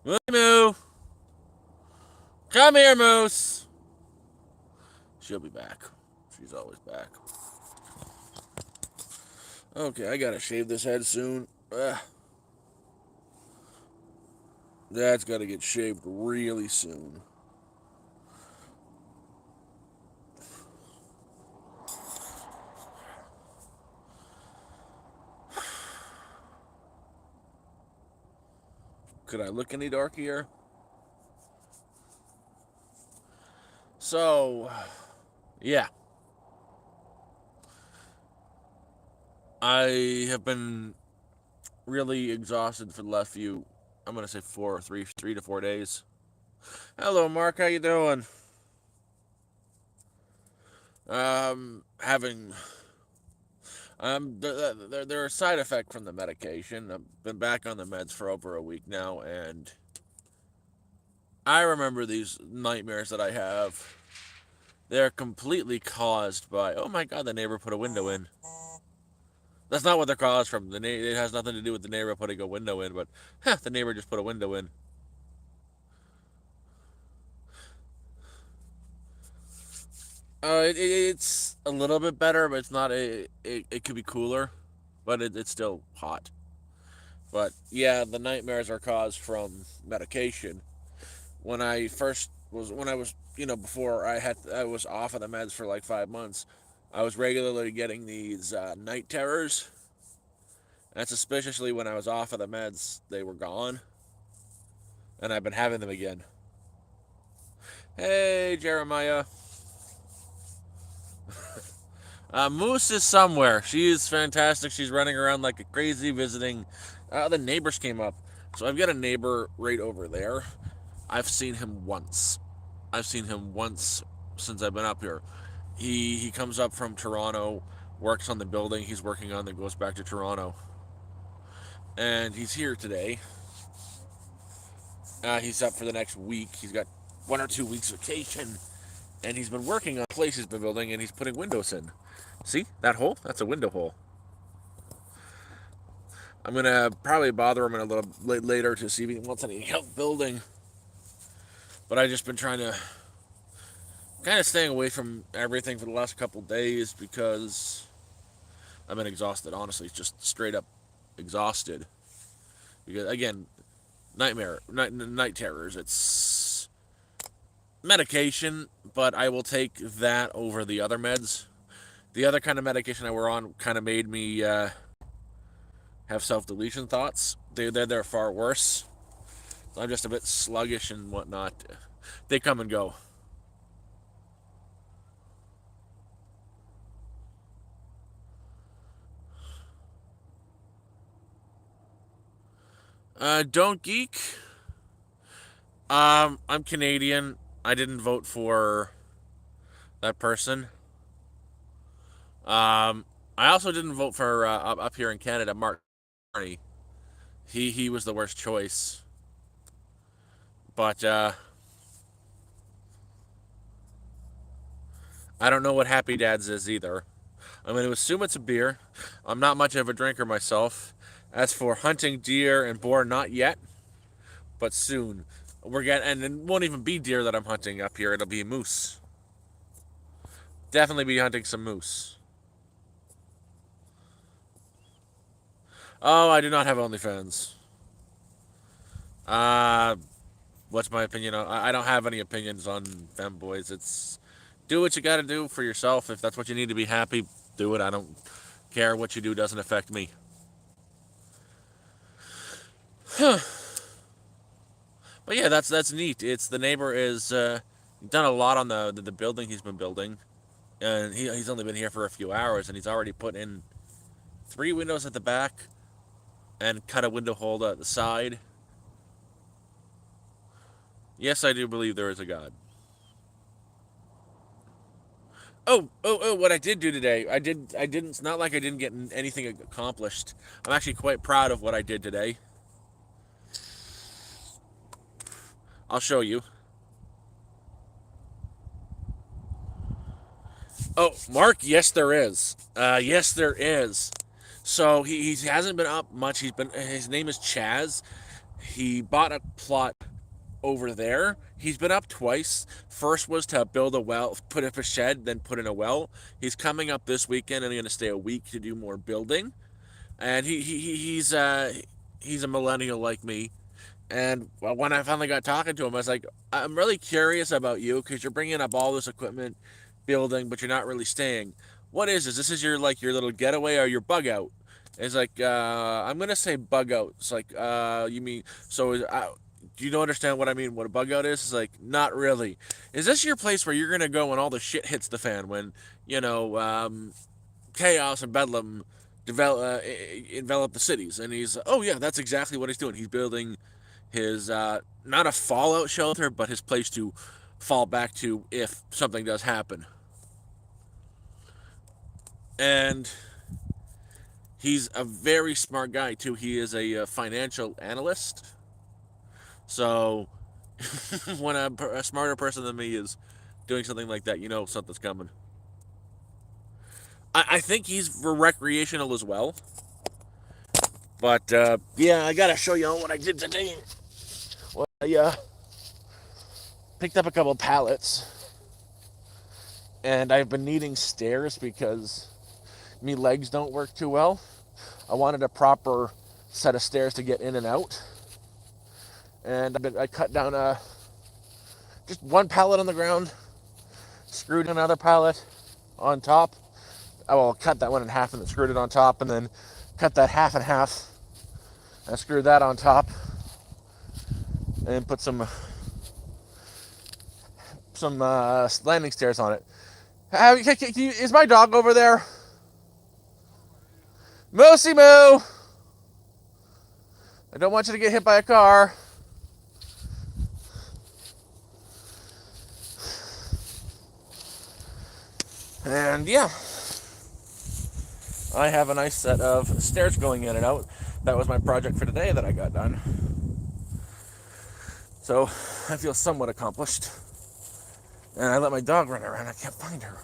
Moo Moo! Come here, Moose! She'll be back. She's always back. Okay, I gotta shave this head soon. That's gotta get shaved really soon. Could I look any darker? So, yeah. I have been really exhausted for the last few, I'm gonna say 3 to 4 days. Hello, Mark. How you doing? Having they're a side effect from the medication. I've been back on the meds for over a week now, and I remember these nightmares that I have. They're completely caused by, oh my god, the neighbor put a window in. That's not what they're caused from. It has nothing to do with the neighbor putting a window in, but the neighbor just put a window in. It's a little bit better, but it's not. It could be cooler, but it's still hot. But yeah, the nightmares are caused from medication. When I was, before I was off of the meds for like 5 months, I was regularly getting these night terrors, and suspiciously when I was off of the meds, they were gone, and I've been having them again. Hey, Jeremiah. Moose is somewhere. She is fantastic. She's running around like a crazy visiting. The neighbors came up. So I've got a neighbor right over there. I've seen him once. I've seen him once since I've been up here. He comes up from Toronto, works on the building he's working on that goes back to Toronto. And he's here today. He's up for the next week. He's got 1 or 2 weeks vacation. And he's been working on the place he's been building, and he's putting windows in. See that hole? That's a window hole. I'm gonna probably bother him in a little later to see if he wants any help building. But I've just been trying to kind of staying away from everything for the last couple days because I've been exhausted. Honestly, just straight up exhausted. Because again, night terrors. It's medication, but I will take that over the other meds. The other kind of medication I were on kind of made me have self deletion thoughts. They're far worse. So I'm just a bit sluggish and whatnot. They come and go. Don't geek. I'm Canadian. I didn't vote for that person. I also didn't vote for up here in Canada, Mark Carney. He was the worst choice. But I don't know what Happy Dad's is either. I'm going to assume it's a beer. I'm not much of a drinker myself. As for hunting deer and boar, not yet, but soon. We're getting, and it won't even be deer that I'm hunting up here. It'll be moose. Definitely be hunting some moose. Oh, I do not have OnlyFans. Uh, what's my opinion on? I don't have any opinions on femboys. It's do what you got to do for yourself. If that's what you need to be happy, do it. I don't care what you do. Doesn't affect me. But yeah, that's neat. It's the neighbor is done a lot on the building he's been building, and he's only been here for a few hours, and he's already put in 3 windows at the back and cut a window hole at the side. Yes, I do believe there is a God. Oh! What I did do today, I didn't. It's not like I didn't get anything accomplished. I'm actually quite proud of what I did today. I'll show you. Oh, Mark, yes, there is. Yes, there is. So he hasn't been up much. His name is Chaz. He bought a plot over there. He's been up twice. First was to build a well, put up a shed, then put in a well. He's coming up this weekend and going to stay a week to do more building. And he's a millennial like me. And when I finally got talking to him, I was like, I'm really curious about you because you're bringing up all this equipment, building, but you're not really staying. What is this? This is your like your little getaway or your bug out? It's like I'm gonna say bug out. It's like you mean so? Do you don't understand what I mean? What a bug out is? It's like not really. Is this your place where you're gonna go when all the shit hits the fan? When you know chaos and bedlam envelop the cities? And he's oh yeah, that's exactly what he's doing. He's building his not a fallout shelter, but his place to fall back to if something does happen. And he's a very smart guy too. He is a financial analyst. So when a smarter person than me is doing something like that, you know something's coming. I think he's for recreational as well. But yeah, I gotta show you all what I did today. Well, I picked up a couple pallets, and I've been needing stairs because me legs don't work too well. I wanted a proper set of stairs to get in and out, and I cut down just one pallet on the ground, screwed another pallet on top. I will cut that one in half and then screwed it on top, and then cut that half in half and screwed that on top, and put some landing stairs on it. Is my dog over there? Moosey Moo! I don't want you to get hit by a car. And yeah, I have a nice set of stairs going in and out. That was my project for today that I got done. So I feel somewhat accomplished. And I let my dog run around. I can't find her.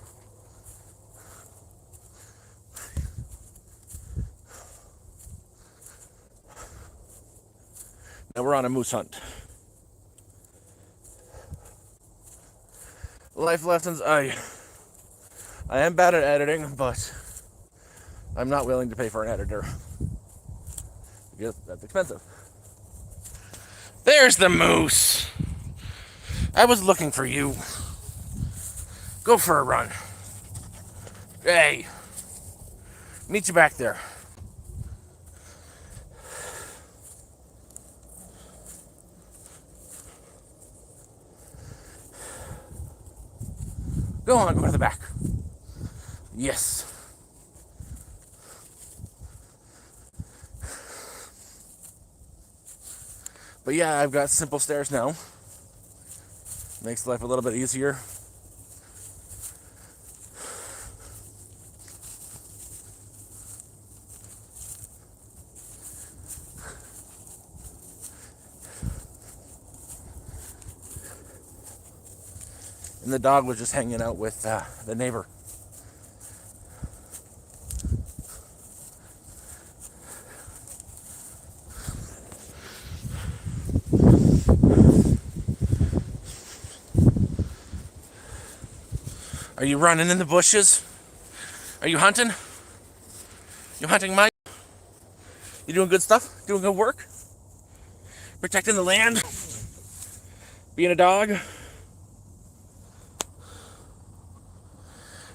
Now we're on a moose hunt. Life lessons. I am bad at editing, but I'm not willing to pay for an editor because that's expensive. There's the moose. I was looking for you. Go for a run. Hey, meet you back there. Go on, go to the back. Yes. But yeah, I've got simple stairs now. Makes life a little bit easier. And the dog was just hanging out with the neighbor. Are you running in the bushes? Are you hunting? You hunting, Mike? You doing good stuff? Doing good work? Protecting the land? Being a dog?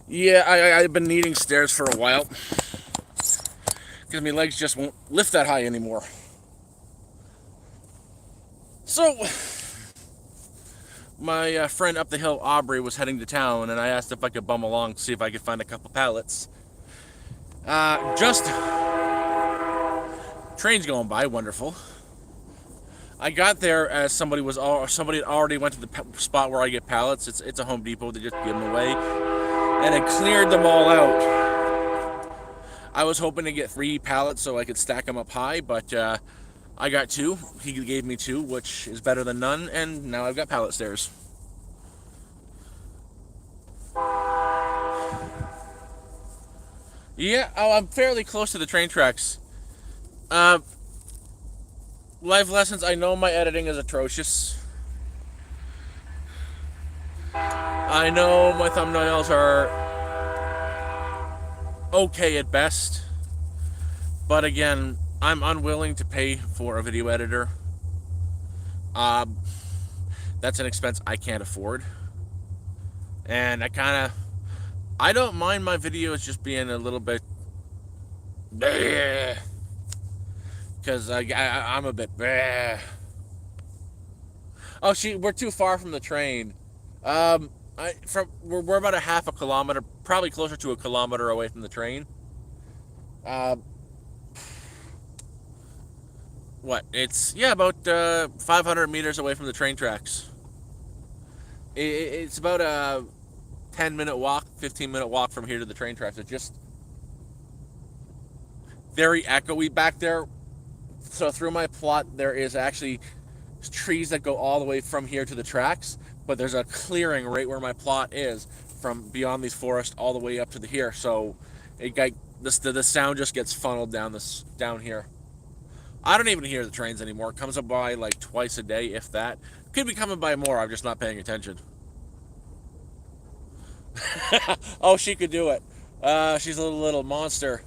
Yeah, I've been needing stairs for a while because my legs just won't lift that high anymore. So, my friend up the hill, Aubrey, was heading to town, and I asked if I could bum along to see if I could find a couple pallets. Just trains going by, wonderful. I got there as somebody had already went to the spot where I get pallets. It's a Home Depot. They just give them away, and it cleared them all out. I was hoping to get 3 pallets so I could stack them up high, but I got 2. He gave me 2, which is better than none, and now I've got pallet stairs. Yeah, I'm fairly close to the train tracks. Life lessons. I know my editing is atrocious. I know my thumbnails are okay at best. But again, I'm unwilling to pay for a video editor. Um, that's an expense I can't afford. And I don't mind my videos just being a little bit, because I'm a bit. Bleh. Oh, we're too far from the train. We're about a half a kilometer, probably closer to a kilometer away from the train. Uh, what? It's yeah, about 500 meters away from the train tracks. It's about a 10-minute walk, 15-minute walk from here to the train tracks. It's just very echoey back there. So through my plot, there is actually trees that go all the way from here to the tracks, but there's a clearing right where my plot is from beyond these forests all the way up to the here. So it got the sound just gets funneled down here. I don't even hear the trains anymore. It comes up by like twice a day, if that. Could be coming by more. I'm just not paying attention. Oh, she could do it. She's a little monster.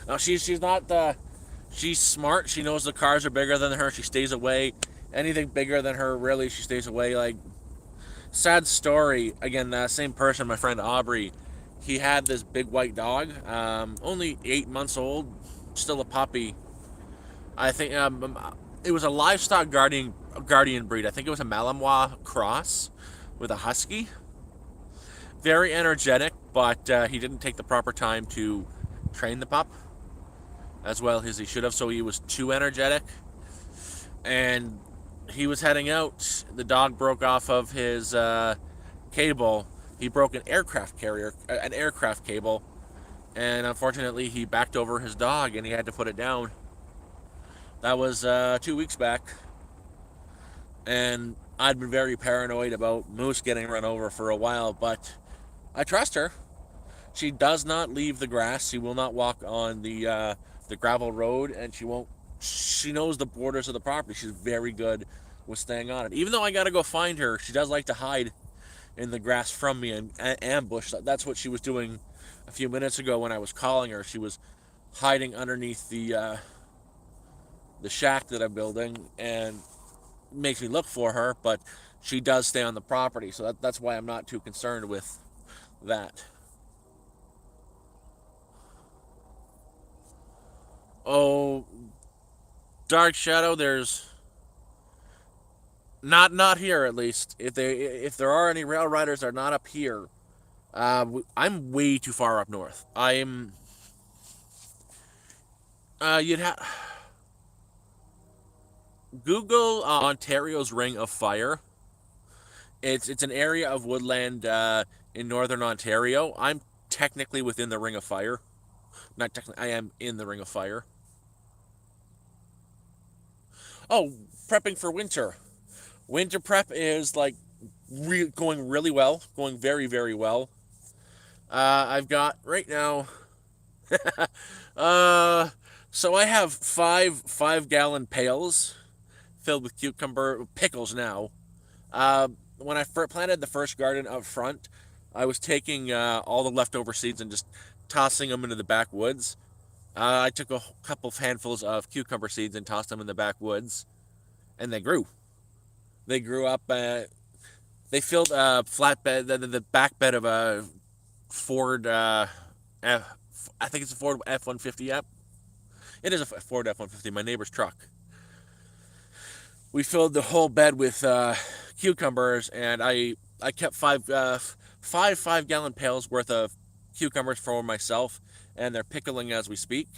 No, she's not the. She's smart. She knows the cars are bigger than her. She stays away. Anything bigger than her, really, she stays away. Like, sad story. Again, same person, my friend Aubrey. He had this big white dog, only 8 months old, still a puppy. I think it was a livestock guardian breed. I think it was a Malinois cross with a husky. Very energetic, but he didn't take the proper time to train the pup as well as he should have. So he was too energetic, and he was heading out. The dog broke off of his cable. He broke an aircraft cable, and unfortunately, he backed over his dog, and he had to put it down. That was 2 weeks back, and I'd been very paranoid about Moose getting run over for a while, but I trust her. She does not leave the grass. She will not walk on the gravel road, and she won't. She knows the borders of the property. She's very good with staying on it. Even though I got to go find her, she does like to hide in the grass from me and ambush. That's what she was doing a few minutes ago when I was calling her. She was hiding underneath the shack that I'm building, and makes me look for her. But she does stay on the property, so that's why I'm not too concerned with that. Oh, Dark Shadow. There's not here at least. If there are any rail riders, they're not up here. I'm way too far up north. I'm you'd have Google Ontario's Ring of Fire. It's an area of woodland in northern Ontario. I'm technically within the Ring of Fire. Not technically, I am in the Ring of Fire. Oh, prepping for winter. Winter prep is like going really well, going very very well. I've got right now. uh, so I have five-gallon pails filled with cucumber pickles now. When I planted the first garden up front, I was taking all the leftover seeds and just tossing them into the backwoods. I took a couple of handfuls of cucumber seeds and tossed them in the backwoods, and they grew. They grew up. They filled a flatbed, the back bed of a Ford. I think it's a Ford F-150. Yep, it is a Ford F-150. My neighbor's truck. We filled the whole bed with cucumbers, and I kept five-gallon pails worth of cucumbers for myself, and they're pickling as we speak.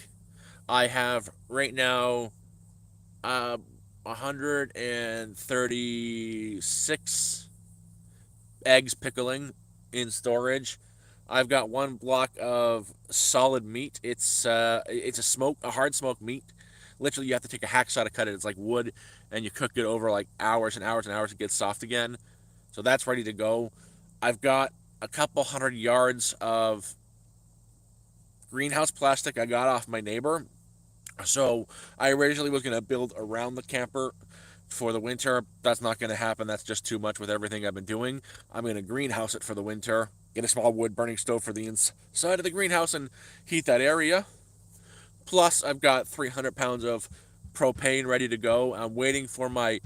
I have right now 136 eggs pickling in storage. I've got one block of solid meat. It's a hard smoked meat. Literally, you have to take a hacksaw to cut it. It's like wood, and you cook it over like hours and hours and hours. It gets soft again. So that's ready to go. I've got a couple hundred yards of greenhouse plastic I got off my neighbor. So I originally was going to build around the camper for the winter. That's not going to happen. That's just too much with everything I've been doing. I'm going to greenhouse it for the winter. Get a small wood burning stove for the inside of the greenhouse and heat that area. Plus, I've got 300 pounds of propane ready to go. I'm waiting for my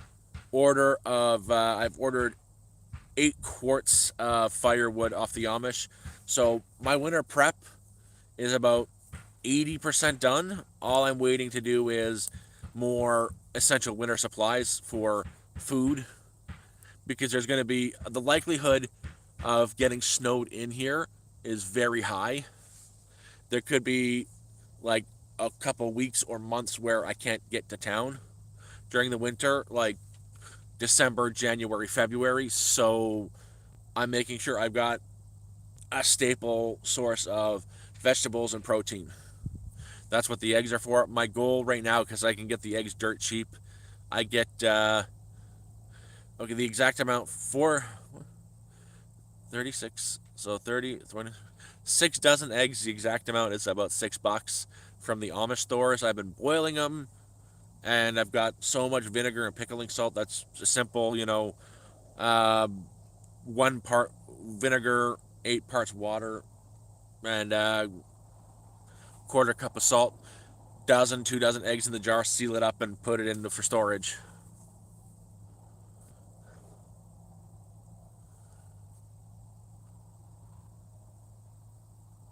order of. I've ordered 8 quarts of firewood off the Amish. So my winter prep is about 80% done. All I'm waiting to do is more essential winter supplies for food because there's going to be the likelihood of getting snowed in here is very high. There could be like a couple weeks or months where I can't get to town during the winter, like December, January, February. So I'm making sure I've got a staple source of vegetables and protein. That's what the eggs are for. My goal right now, because I can get the eggs dirt cheap, I get okay the exact amount for 36. So 30, 20, 6 dozen eggs. The exact amount is about $6 from the Amish stores. I've been boiling them, and I've got so much vinegar and pickling salt. That's simple, uh, 1 part vinegar, 8 parts water, and quarter cup of salt. 2 dozen eggs in the jar, seal it up, and put it in for storage.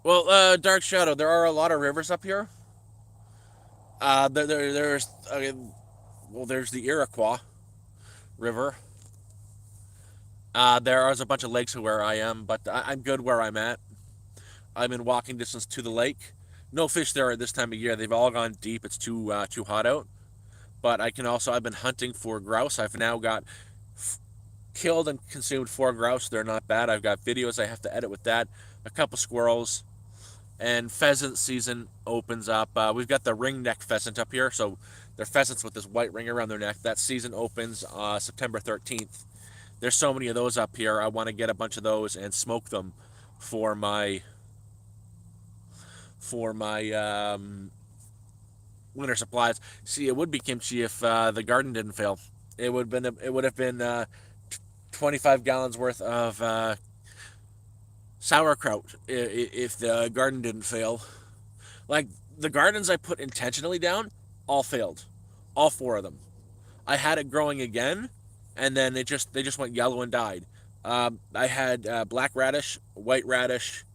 Well, Dark Shadow, there are a lot of rivers up here. There's well, there's the Iroquois River. There is a bunch of lakes where I am, but I'm good where I'm at. I'm in walking distance to the lake. No fish there at this time of year. They've all gone deep. It's too hot out. But I've been hunting for grouse. I've now got killed and consumed 4 grouse. They're not bad. I've got videos I have to edit with that. A couple squirrels, and pheasant season opens up. We've got the ringneck pheasant up here, so they're pheasants with this white ring around their neck. That season opens September 13th. There's so many of those up here. I want to get a bunch of those and smoke them for my winter supplies. See, it would be kimchi if the garden didn't fail. It would have been 25 gallons worth of sauerkraut if the garden didn't fail. Like the gardens I put intentionally down, all failed, all 4 of them. I had it growing again, and then they just went yellow and died. I had black radish, white radish,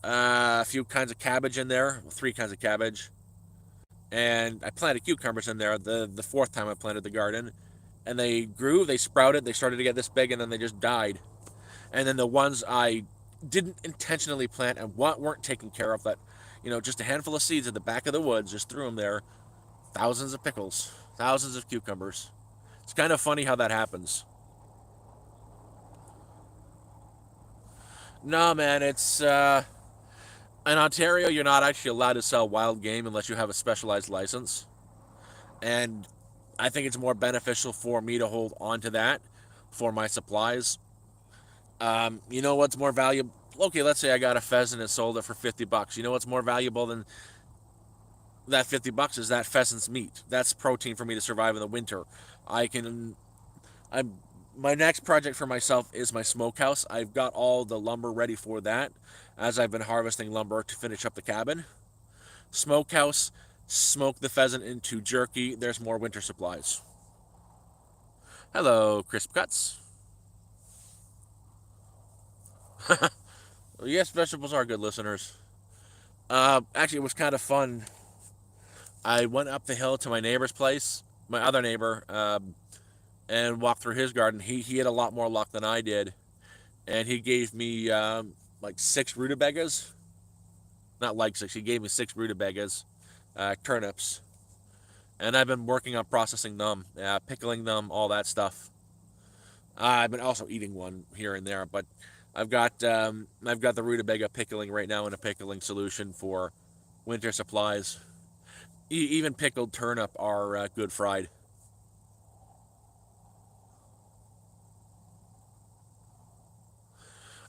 a few kinds of cabbage in there, 3 kinds of cabbage, and I planted cucumbers in there. The fourth time I planted the garden, and they grew, they sprouted, they started to get this big, and then they just died. And then the ones I didn't intentionally plant and weren't taken care of, that just a handful of seeds at the back of the woods, just threw them there. Thousands of pickles, thousands of cucumbers. It's kind of funny how that happens. No, man, it's in Ontario. You're not actually allowed to sell wild game unless you have a specialized license, and I think it's more beneficial for me to hold on to that for my supplies. You know what's more valuable? Okay, let's say I got a pheasant and sold it for $50. You know what's more valuable than that $50 is that pheasant's meat. That's protein for me to survive in the winter. I can. I'm. My next project for myself is my smokehouse. I've got all the lumber ready for that, as I've been harvesting lumber to finish up the cabin. Smokehouse, smoke the pheasant into jerky. There's more winter supplies. Hello, crisp cuts. Yes, vegetables are good listeners. Actually, it was kind of fun. I went up the hill to my neighbor's place, my other neighbor, and walked through his garden. He had a lot more luck than I did, and he gave me like 6 rutabagas. Not like six. He gave me 6 rutabagas, turnips, and I've been working on processing them, pickling them, all that stuff. I've been also eating one here and there, but I've got the rutabaga pickling right now in a pickling solution for winter supplies. Even pickled turnip are good fried.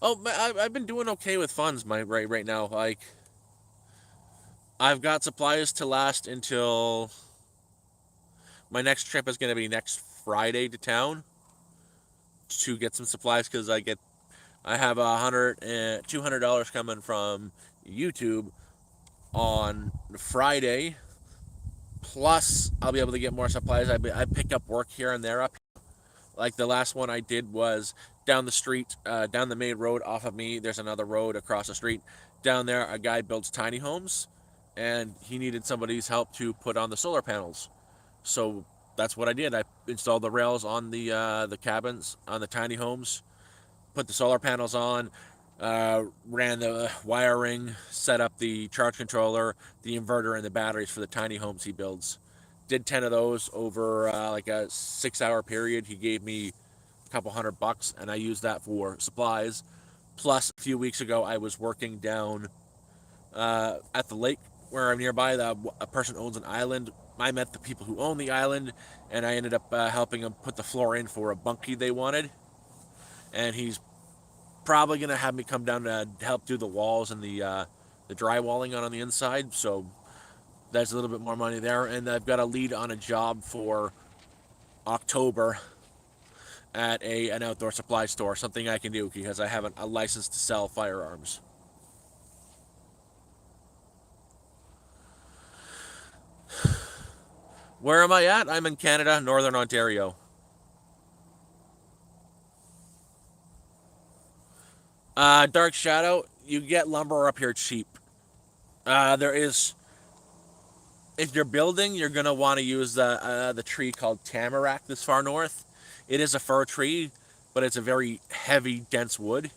Oh, I've been doing okay with funds right now. Like I've got supplies to last until my next trip is going to be next Friday to town to get some supplies because I have $200 coming from YouTube on Friday. Plus, I'll be able to get more supplies. I pick up work here and there up. Like the last one I did was down the street, down the main road off of me. There's another road across the street. Down there, a guy builds tiny homes, and he needed somebody's help to put on the solar panels. So that's what I did. I installed the rails on the cabins on the tiny homes, put the solar panels on, ran the wiring, set up the charge controller, the inverter, and the batteries for the tiny homes he builds. Did 10 of those over like a 6 hour period. He gave me a couple $100, and I used that for supplies. Plus, a few weeks ago, I was working down at the lake where I'm nearby. A person owns an island. I met the people who own the island, and I ended up helping them put the floor in for a bunkie they wanted. And he's probably gonna have me come down to help do the walls and the drywalling on the inside. So that's a little bit more money there. And I've got a lead on a job for October at an outdoor supply store. Something I can do because I have a license to sell firearms. Where am I at? I'm in Canada, Northern Ontario. Dark Shadow. You get lumber up here cheap. There is if you're building, you're gonna want to use the tree called tamarack this far north. It is a fir tree, but it's a very heavy, dense wood.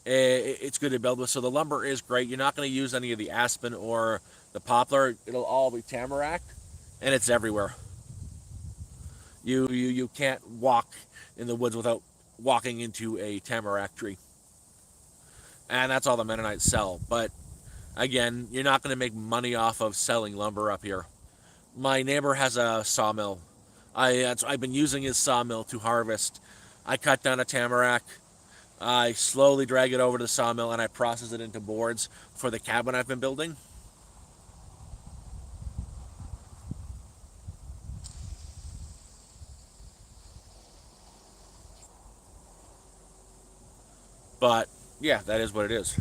It's good to build with. So the lumber is great. You're not going to use any of the aspen or the poplar. It'll all be tamarack, and it's everywhere. You can't walk in the woods without walking into a tamarack tree, and that's all the Mennonites sell. But again, you're not going to make money off of selling lumber up here. My neighbor has a sawmill. I've been using his sawmill to harvest. I cut down a tamarack. I slowly drag it over to the sawmill and I process it into boards for the cabin I've been building. But yeah, that is what it is.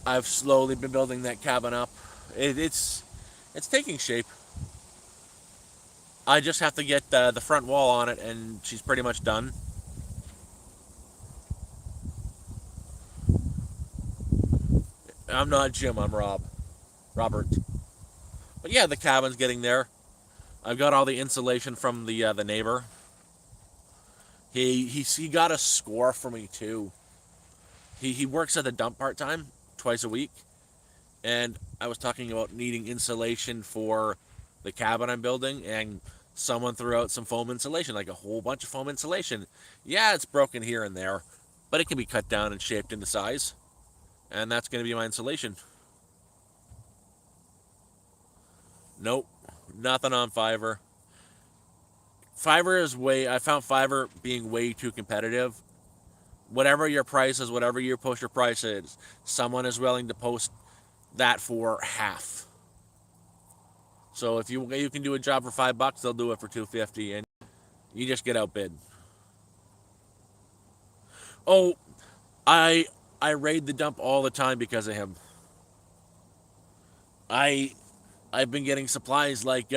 I've slowly been building that cabin up. It's taking shape. I just have to get the front wall on it, and she's pretty much done. I'm not Jim. I'm Robert. But yeah, the cabin's getting there. I've got all the insulation from the neighbor. He got a score for me too. He works at the dump part time, twice a week, and I was talking about needing insulation for the cabin I'm building, and someone threw out some foam insulation, like a whole bunch of foam insulation. Yeah, it's broken here and there, but it can be cut down and shaped into size, and that's going to be my insulation. Nope, nothing on Fiverr. I found Fiverr being way too competitive. Whatever your price is, whatever you post your price is, someone is willing to post that for half. So if you can do a job for $5, they'll do it for 250, and you just get outbid. Oh, I I raid the dump all the time because of him. I I've been getting supplies like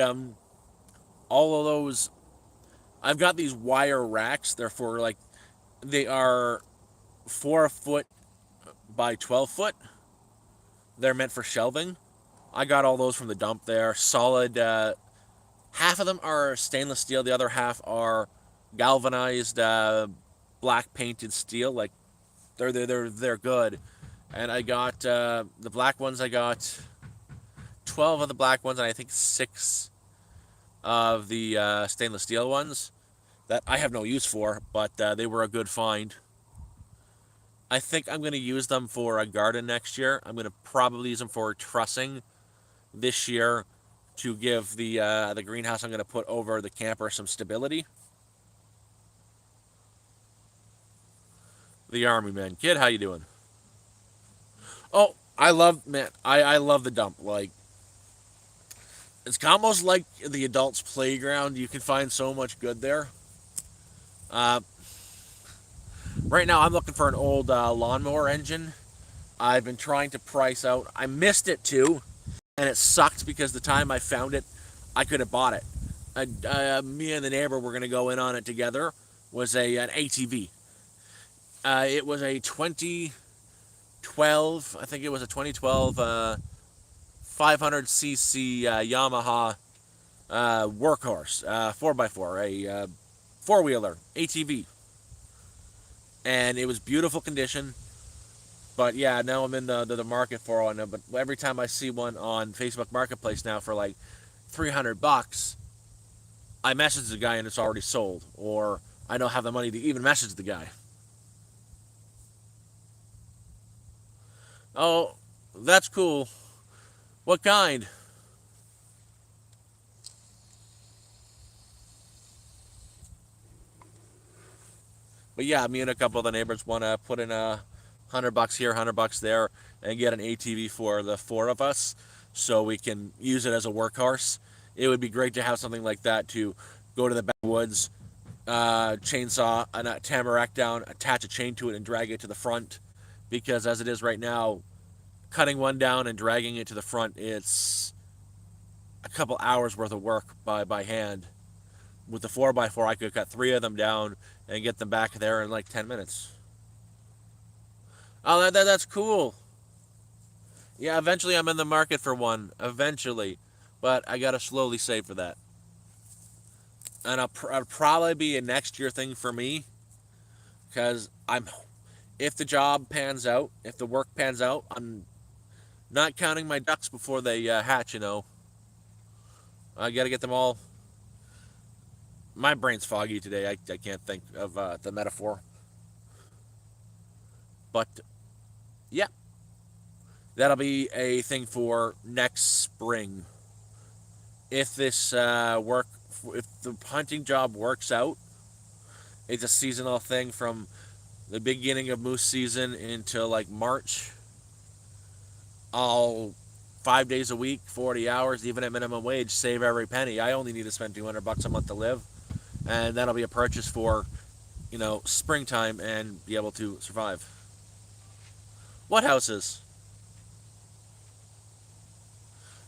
all of those. I've got these wire racks. They're for like they are 4 foot by 12 foot. They're meant for shelving. I got all those from the dump there. Solid. Half of them are stainless steel. The other half are galvanized black painted steel. Like they're good. And I got the black ones. I got 12 of the black ones, and I think six of the stainless steel ones that I have no use for, but they were a good find. I think I'm going to use them for a garden next year. I'm going to probably use them for trussing this year to give the greenhouse I'm going to put over the camper some stability. The army man. Kid, how you doing? Oh, I love man. I love the dump. Like it's almost like the adults' playground. You can find so much good there. Uh, right now, I'm looking for an old lawnmower engine. I've been trying to price out. I missed it too, and it sucked because the time I found it, I could have bought it. Me and the neighbor were gonna go in on it together. Was an ATV. It was a 2012. I think it was a 2012 500cc Yamaha workhorse, 4x4, a four wheeler ATV, and it was beautiful condition. But yeah, now I'm in the market for one. But every time I see one on Facebook Marketplace now for like $300, I message the guy and it's already sold, or I don't have the money to even message the guy. Oh, that's cool. What kind? But yeah, me and a couple of the neighbors want to put in $100 here, $100 there, and get an ATV for the four of us, so we can use it as a workhorse. It would be great to have something like that to go to the backwoods, chainsaw a tamarack down, attach a chain to it, and drag it to the front. Because as it is right now, cutting one down and dragging it to the front, it's a couple hours worth of work by hand. With the 4x4, I could cut three of them down and get them back there in like 10 minutes. Oh, that's cool. Yeah, eventually I'm in the market for one. Eventually. But I gotta slowly save for that. And I'll probably be a next year thing for me. Because if the job pans out, if the work pans out, I'm not counting my ducks before they hatch. I gotta get them all. My brain's foggy today. I can't think of the metaphor. But yeah, that'll be a thing for next spring. If this if the hunting job works out, it's a seasonal thing from the beginning of moose season until like March. I'll 5 days a week, 40 hours, even at minimum wage, save every penny. I only need to spend $200 a month to live, and that'll be a purchase for springtime and be able to survive. What houses?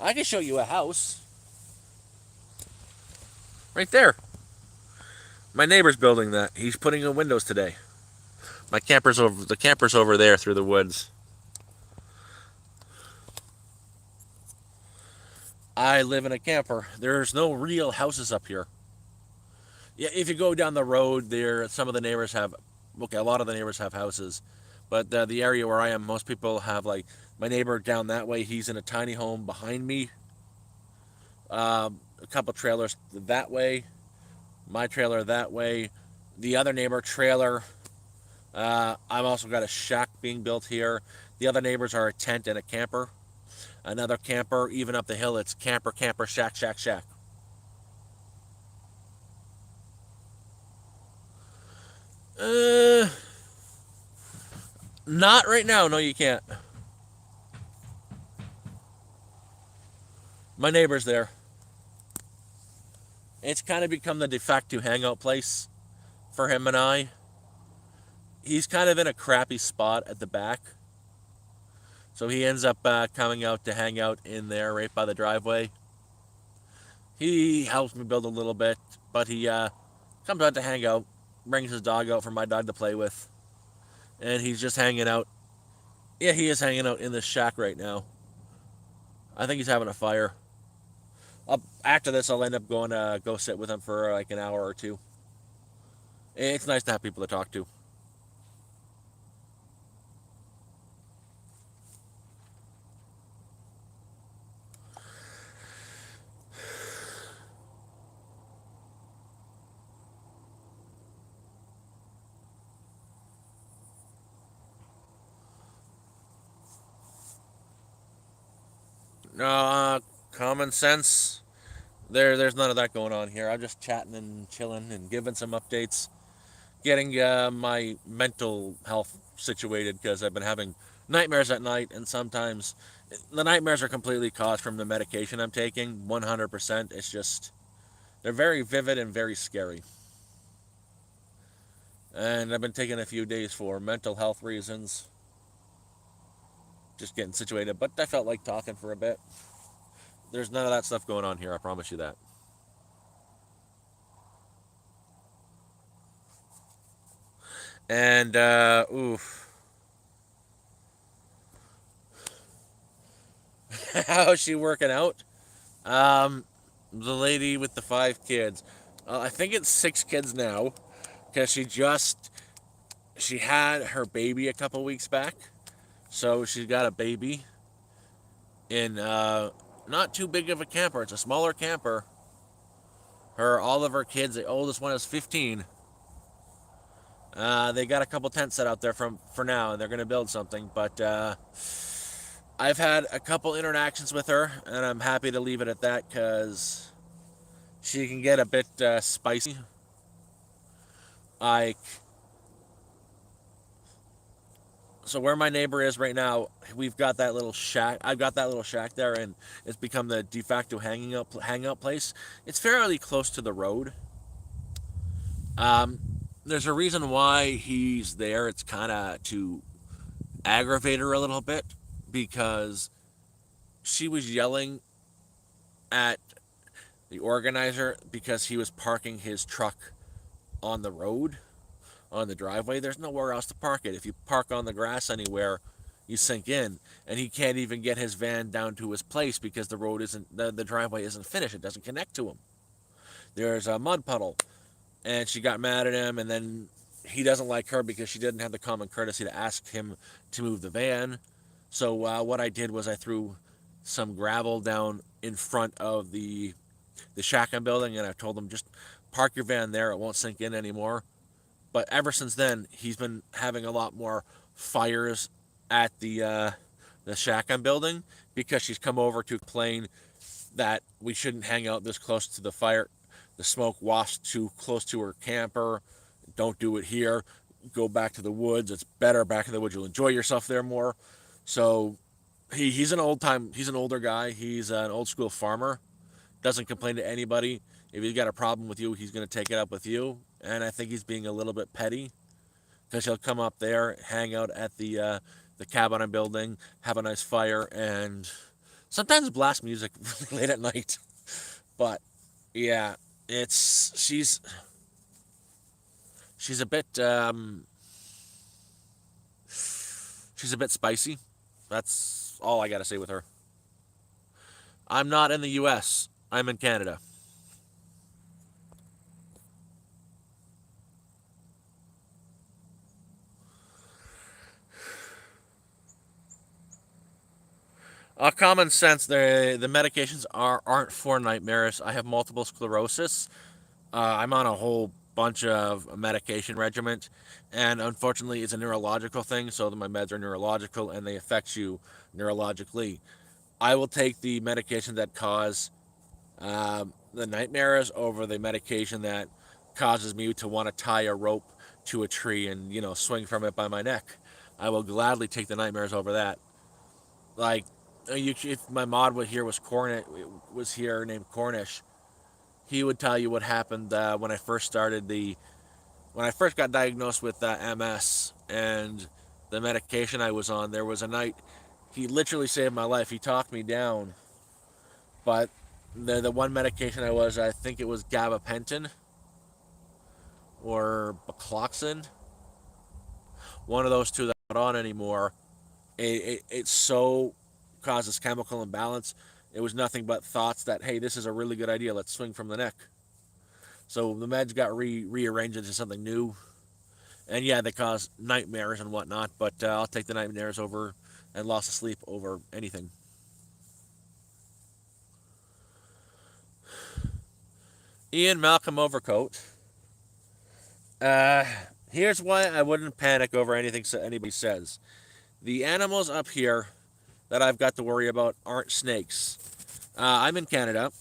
I can show you a house right there. My neighbor's building that. He's putting in windows today. My camper's over. The camper's over there through the woods. I live in a camper. There's no real houses up here. Yeah, if you go down the road, there some of the neighbors have. Okay, a lot of the neighbors have houses, but the area where I am, most people have like my neighbor down that way. He's in a tiny home behind me. A couple trailers that way. My trailer that way. The other neighbor trailer. I've also got a shack being built here. The other neighbors are a tent and a camper. Another camper, even up the hill, it's camper, camper, shack, shack, shack. Uh, Not right now. No, you can't. My neighbor's there. It's kind of become the de facto hangout place for him and I. He's kind of in a crappy spot at the back, so he ends up coming out to hang out in there right by the driveway. He helps me build a little bit, but he comes out to hang out, brings his dog out for my dog to play with, and he's just hanging out. Yeah, he is hanging out in this shack right now. I think he's having a fire. After this, I'll end up going to go sit with him for like an hour or two. It's nice to have people to talk to. Common sense. There's none of that going on here. I'm just chatting and chilling and giving some updates, getting my mental health situated because I've been having nightmares at night, and sometimes the nightmares are completely caused from the medication I'm taking. 100%. It's just they're very vivid and very scary. And I've been taking a few days for mental health reasons, just getting situated. But I felt like talking for a bit. There's none of that stuff going on here. I promise you that. And oof, how's she working out? Um, the lady with the 5 kids. I think it's 6 kids now because she had her baby a couple weeks back, so she's got a baby in not too big of a camper. It's a smaller camper. All of her kids. The oldest one is 15. They got a couple tents set out there for now, and they're gonna build something. But I've had a couple interactions with her, and I'm happy to leave it at that because she can get a bit spicy. Like, so where my neighbor is right now, we've got that little shack. I've got that little shack there, and it's become the de facto hangout place. It's fairly close to the road. Um, there's a reason why he's there. It's kind of to aggravate her a little bit because she was yelling at the organizer because he was parking his truck on the road, on the driveway. There's nowhere else to park it. If you park on the grass anywhere, you sink in, and he can't even get his van down to his place because the driveway isn't finished. It doesn't connect to him. There's a mud puddle, and she got mad at him, and then he doesn't like her because she didn't have the common courtesy to ask him to move the van. So what I did was I threw some gravel down in front of the shack I'm building, and I told him just park your van there. It won't sink in anymore. But ever since then, he's been having a lot more fires at the shack I'm building because she's come over to complain that we shouldn't hang out this close to the fire. The smoke wafts too close to her camper. Don't do it here. Go back to the woods. It's better back in the woods. You'll enjoy yourself there more. So he's an older guy. He's an old school farmer. Doesn't complain to anybody. If he's got a problem with you, he's going to take it up with you. And I think he's being a little bit petty because he'll come up there, hang out at the cabin I'm building, have a nice fire, and sometimes blast music really late at night. But yeah, it's she's a bit she's a bit spicy. That's all I got to say with her. I'm not in the U.S. I'm in Canada. Common sense. The medications aren't for nightmares. I have multiple sclerosis. I'm on a whole bunch of medication regiment, and unfortunately, it's a neurological thing. So my meds are neurological, and they affect you neurologically. I will take the medication that cause the nightmares over the medication that causes me to want to tie a rope to a tree and swing from it by my neck. I will gladly take the nightmares over that. Like, if my mod here was here named Cornish, he would tell you what happened when I first got diagnosed with MS and the medication I was on. There was a night he literally saved my life. He talked me down, but the one medication I think it was gabapentin or bacloxin, one of those two that I'm not on anymore. It so causes chemical imbalance. It was nothing but thoughts that, hey, this is a really good idea. Let's swing from the neck. So the meds got rearranged into something new, and yeah, they cause nightmares and whatnot. But I'll take the nightmares over and loss of sleep over anything. Ian Malcolm Overcoat. Uh, Here's why I wouldn't panic over anything anybody says. The animals up here that I've got to worry about aren't snakes. I'm in Canada,